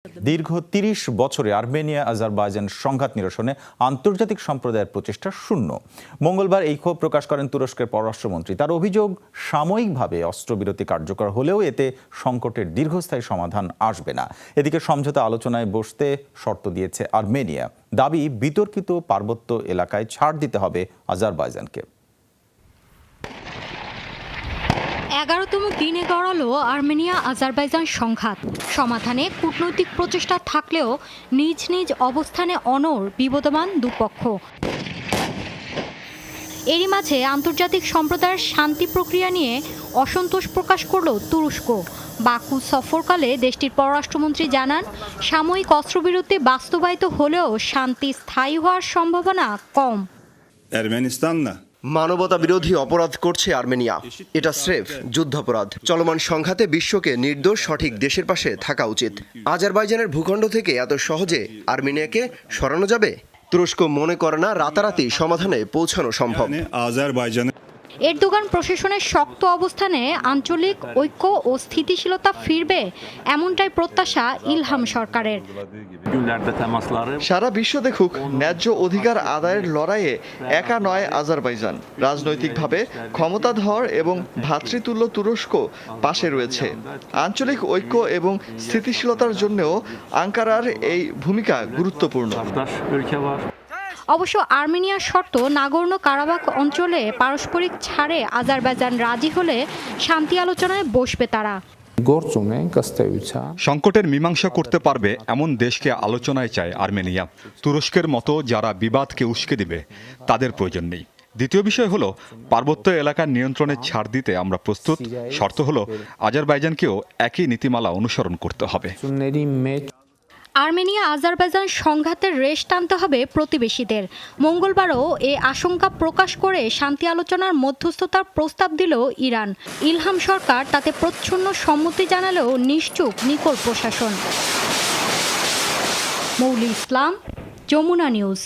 দীর্ঘ ৩০ বছরে Armenia Azerbaijan সংঘাত নিরসনে আন্তর্জাতিক সম্প্রদায়ের প্রচেষ্টা শূন্য। মঙ্গলবার এই ক্ষোভ প্রকাশ করেন তুরস্কের পররাষ্ট্রমন্ত্রী। তার অভিযোগ, সাময়িকভাবে অস্ত্রবিরতি কার্যকর হলেও এতে সংকটের দীর্ঘস্থায়ী সমাধান আসবে না। এদিকে সমঝোতা আলোচনায় বসতে শর্ত দিয়েছে আর্মেনিয়া। দাবি, বিতর্কিত পার্বত্য এলাকায় ছাড় দিতে হবে আজারবাইজানকে। 11তম দিনে গড়ালো আর্মেনিয়া আজারবাইজান সংঘাত। সমাধানে কূটনৈতিক প্রচেষ্টা থাকলেও নিজ নিজ অবস্থানে অনড় বিবদমান দুপক্ষ। এরই মাঝে আন্তর্জাতিক সম্প্রদায়ের শান্তি প্রক্রিয়া নিয়ে অসন্তোষ প্রকাশ করল তুরস্ক। বাকু সফরকালে দেশটির পররাষ্ট্রমন্ত্রী জানান, সাময়িক অস্ত্রবিরতি বাস্তবায়িত হলেও শান্তি স্থায়ী হওয়ার সম্ভাবনা কম। মানবতা বিরোধী অপরাধ করছে আর্মেনিয়া। এটা স্রেফ যুদ্ধাপরাধ। চলমান সংঘাতে বিশ্বকে নির্দোষ সঠিক দেশের পাশে থাকা উচিত। আজারবাইজানের ভূখণ্ড থেকে এত সহজে আর্মেনিয়াকে সরানো যাবে? তুরস্ক মনে করে না রাতারাতি সমাধানে পৌঁছানো সম্ভব। এরদোগান প্রশাসনের শক্ত অবস্থানে আঞ্চলিক ঐক্য ও স্থিতিশীলতা ফিরবে, এমনটাই প্রত্যাশা ইলহাম সরকারের। সারা বিশ্ব দেখুক, ন্যায্য অধিকার আদায়ের লড়াইয়ে একা নয় আজারবাইজান। রাজনৈতিকভাবে ক্ষমতাধর এবং ভ্রাতৃতুল্য তুরস্ক পাশে রয়েছে। আঞ্চলিক ঐক্য এবং স্থিতিশীলতার জন্যও আঙ্কারার এই ভূমিকা গুরুত্বপূর্ণ। অবশ্য আর্মেনিয়ার শর্ত, নাগোর্নো কারাবাখ অঞ্চলে পারস্পরিক ছাড়ে আজারবাইজান রাজি হলে শান্তি আলোচনায় বসবে তারা। সংকটের মীমাংসা করতে পারবে এমন দেশকে আলোচনায় চায় আর্মেনিয়া। তুরস্কের মতো যারা বিবাদকে উস্কে দিবে তাদের প্রয়োজন নেই। দ্বিতীয় বিষয় হলো, পার্বত্য এলাকার নিয়ন্ত্রণে ছাড় দিতে আমরা প্রস্তুত। শর্ত হলো আজারবাইজানকেও একই নীতিমালা অনুসরণ করতে হবে। আর্মেনিয়া আজারবাইজান সংঘাতের রেশ টানতে হবে প্রতিবেশীদের। মঙ্গলবারও এ আশঙ্কা প্রকাশ করে শান্তি আলোচনার মধ্যস্থতার প্রস্তাব দিল ইরান। ইলহাম সরকার তাতে প্রচ্ছন্ন সম্মতি জানালেও নিশ্চুপ নিকোল প্রশাসন। মৌলি ইসলাম, যমুনা নিউজ।